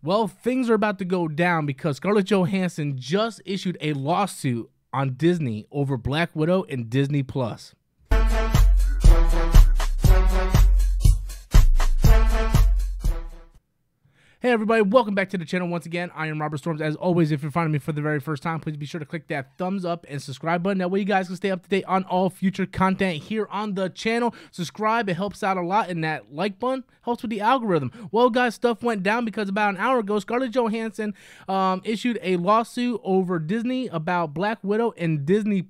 Well, things are about to go down because Scarlett Johansson just issued a lawsuit on Disney over Black Widow and Disney+. Hey everybody, welcome back to the channel once again. I am Robert Storms. As always, if you're finding me for the very first time, please be sure to click that thumbs up and subscribe button. That way you guys can stay up to date on all future content here on the channel. Subscribe, it helps out a lot, and that like button helps with the algorithm. Well guys, stuff went down because about an hour ago, Scarlett Johansson issued a lawsuit over Disney about Black Widow and Disney+,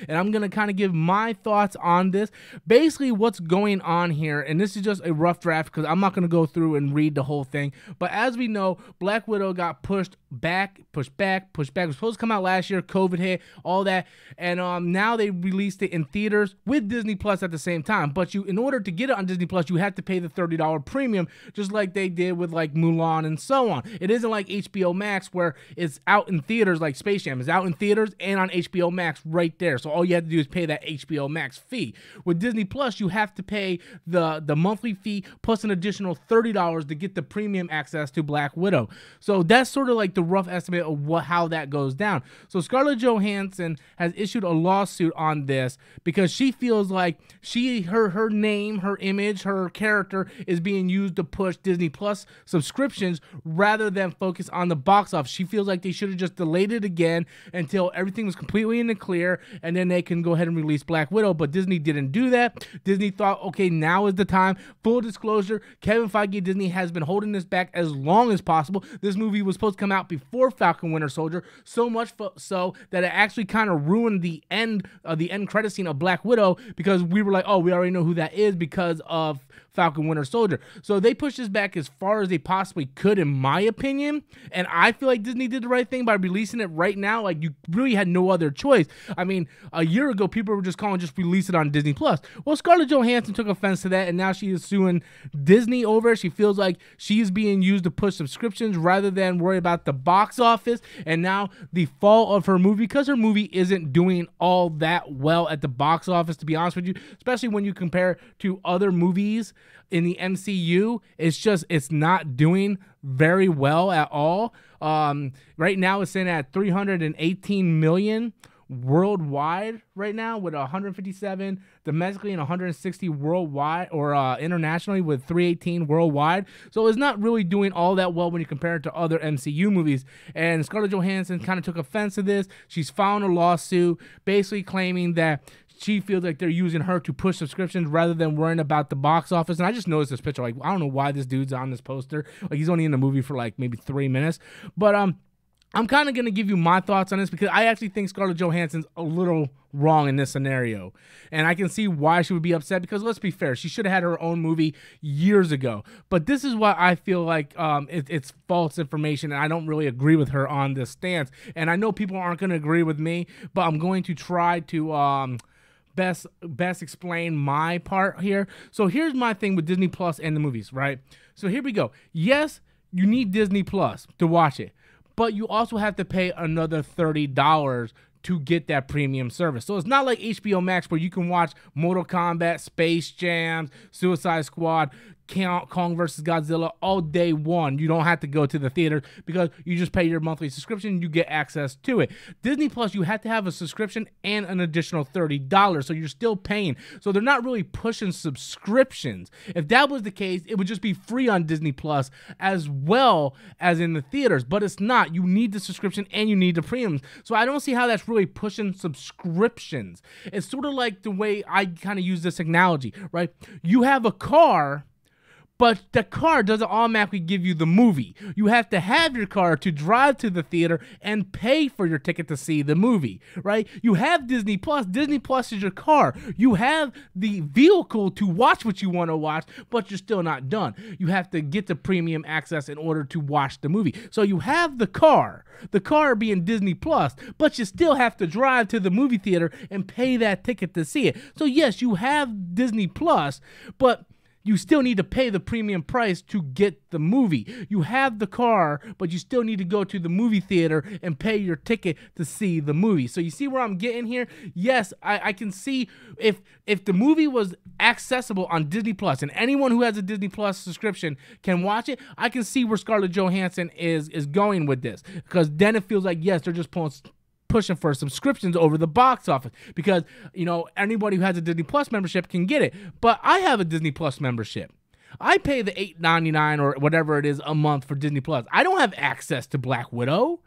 and I'm going to kind of give my thoughts on this. Basically what's going on here, and this is just a rough draft because I'm not going to go through and read the whole thing, but as we know, Black Widow got pushed back. It was supposed to come out last year, COVID hit, all that, and now they released it in theaters with Disney+ at the same time. But in order to get it on Disney+, you have to pay the $30 premium, just like they did with like Mulan and so on. It isn't like HBO Max where it's out in theaters like Space Jam. It's out in theaters and on HBO Max right there. So all you have to do is pay that HBO Max fee. With Disney+, you have to pay the monthly fee plus an additional $30 to get the premium access to Black Widow. So that's sort of like the rough estimate of how that goes down. So Scarlett Johansson has issued a lawsuit on this because she feels like her name, her image, her character is being used to push Disney+ subscriptions rather than focus on the box office. She feels like they should have just delayed it again until everything was completely in the clear, and then they can go ahead and release Black Widow. But Disney didn't do that. Disney thought, okay, now is the time. Full disclosure, Kevin Feige, Disney has been holding this back as long as possible. This movie was supposed to come out before Falcon Winter Soldier, so much so that it actually kind of ruined the end credit scene of Black Widow, because we were like, oh, we already know who that is because of Falcon Winter Soldier. So they pushed this back as far as they possibly could, in my opinion, and I feel like Disney did the right thing by releasing it right now. Like, you really had no other choice. I mean, a year ago, people were just calling, just release it on Disney+. Well, Scarlett Johansson took offense to that, and now she is suing Disney over it. She feels like she's being used to push subscriptions rather than worry about the box office, and now the fall of her movie, because her movie isn't doing all that well at the box office, to be honest with you, especially when you compare to other movies in the MCU. It's not doing very well at all. Right now it's sitting at 318 million worldwide right now, with 157 domestically and 160 worldwide, or internationally with 318 worldwide. So it's not really doing all that well when you compare it to other MCU movies. And Scarlett Johansson kind of took offense to this. She's filed a lawsuit basically claiming that she feels like they're using her to push subscriptions rather than worrying about the box office. And I just noticed this picture. Like, I don't know why this dude's on this poster. Like, he's only in the movie for like maybe 3 minutes. But I'm kind of going to give you my thoughts on this because I actually think Scarlett Johansson's a little wrong in this scenario. And I can see why she would be upset, because let's be fair, she should have had her own movie years ago. But this is why I feel like it's false information, and I don't really agree with her on this stance. And I know people aren't going to agree with me, but I'm going to try to best explain my part here. So here's my thing with Disney+ and the movies, right? So here we go. Yes, you need Disney+ to watch it, but you also have to pay another $30 to get that premium service. So it's not like HBO Max where you can watch Mortal Kombat, Space Jam, Suicide Squad, Kong vs. Godzilla all day one. You don't have to go to the theater because you just pay your monthly subscription, you get access to it. Disney+, you have to have a subscription and an additional $30, so you're still paying. So they're not really pushing subscriptions. If that was the case, it would just be free on Disney+ as well as in the theaters, but it's not. You need the subscription and you need the premiums. So I don't see how that's really pushing subscriptions. It's sort of like the way I kind of use this analogy, right? You have a car, but the car doesn't automatically give you the movie. You have to have your car to drive to the theater and pay for your ticket to see the movie, right? You have Disney+. Disney+ is your car. You have the vehicle to watch what you want to watch, but you're still not done. You have to get the premium access in order to watch the movie. So you have the car being Disney+, but you still have to drive to the movie theater and pay that ticket to see it. So yes, you have Disney+, but you still need to pay the premium price to get the movie. You have the car, but you still need to go to the movie theater and pay your ticket to see the movie. So you see where I'm getting here? Yes, I can see if the movie was accessible on Disney Plus and anyone who has a Disney Plus subscription can watch it, I can see where Scarlett Johansson is going with this, because then it feels like, yes, they're just pushing for subscriptions over the box office, because, you know, anybody who has a Disney Plus membership can get it. But I have a Disney Plus membership. I pay the $8.99 or whatever it is a month for Disney Plus. I don't have access to Black Widow,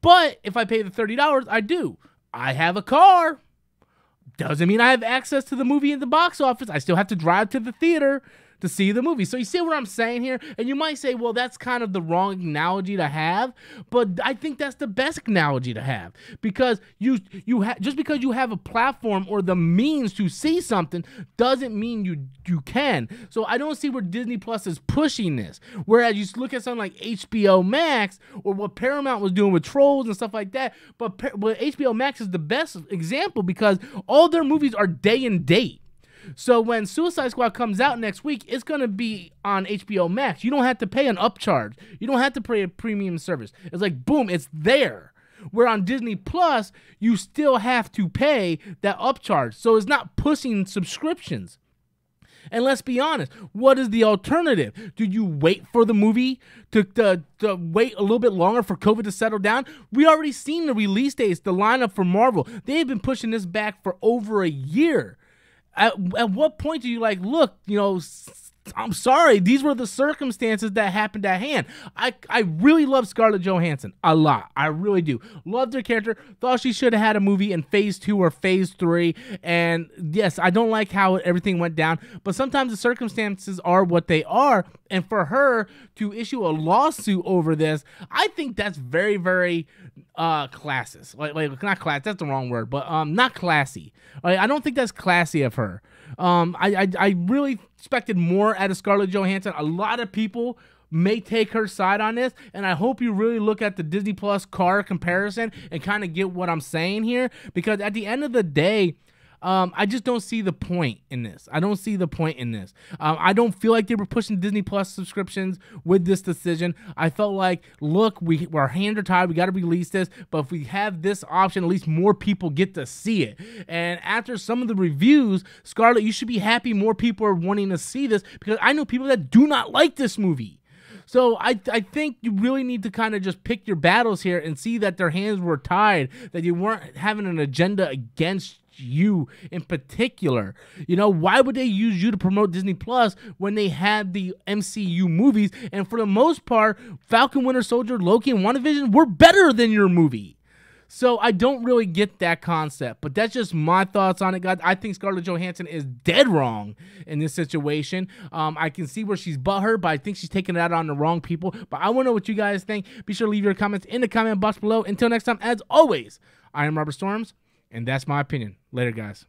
but if I pay the $30, I do. I have a car. Doesn't mean I have access to the movie in the box office. I still have to drive to the theater to see the movie. So you see what I'm saying here? And you might say, well, that's kind of the wrong analogy to have, but I think that's the best analogy to have, because just because you have a platform or the means to see something doesn't mean you can. So I don't see where Disney Plus is pushing this. Whereas you look at something like HBO Max or what Paramount was doing with Trolls and stuff like that, but HBO Max is the best example because all their movies are day and date. So when Suicide Squad comes out next week, it's going to be on HBO Max. You don't have to pay an upcharge. You don't have to pay a premium service. It's like, boom, it's there. Where on Disney Plus, you still have to pay that upcharge. So it's not pushing subscriptions. And let's be honest, what is the alternative? Do you wait for the movie to wait a little bit longer for COVID to settle down? We already seen the release dates, the lineup for Marvel. They've been pushing this back for over a year. At what point do you like, look, you know, I'm sorry, these were the circumstances that happened at hand. I really love Scarlett Johansson a lot. I really do. Loved her character. Thought she should have had a movie in phase 2 or phase 3. And yes, I don't like how everything went down, but sometimes the circumstances are what they are. And for her to issue a lawsuit over this, I think that's very, very classist. Like not class, that's the wrong word, but not classy. I don't think that's classy of her. I really expected more out of Scarlett Johansson. A lot of people may take her side on this, and I hope you really look at the Disney Plus car comparison and kind of get what I'm saying here, because at the end of the day, I just don't see the point in this. I don't see the point in this. I don't feel like they were pushing Disney Plus subscriptions with this decision. I felt like, look, we're hands are tied. We got to release this. But if we have this option, at least more people get to see it. And after some of the reviews, Scarlett, you should be happy more people are wanting to see this, because I know people that do not like this movie. So I think you really need to kind of just pick your battles here and see that their hands were tied, that you weren't having an agenda against you in particular. You know, why would they use you to promote Disney Plus when they had the MCU movies? And for the most part, Falcon, Winter Soldier, Loki, and WandaVision were better than your movie. So I don't really get that concept, but that's just my thoughts on it, guys. I think Scarlett Johansson is dead wrong in this situation. I can see where she's butthurt, but I think she's taking it out on the wrong people. But I want to know what you guys think. Be sure to leave your comments in the comment box below. Until next time, as always, I am Robert Storms, and that's my opinion. Later, guys.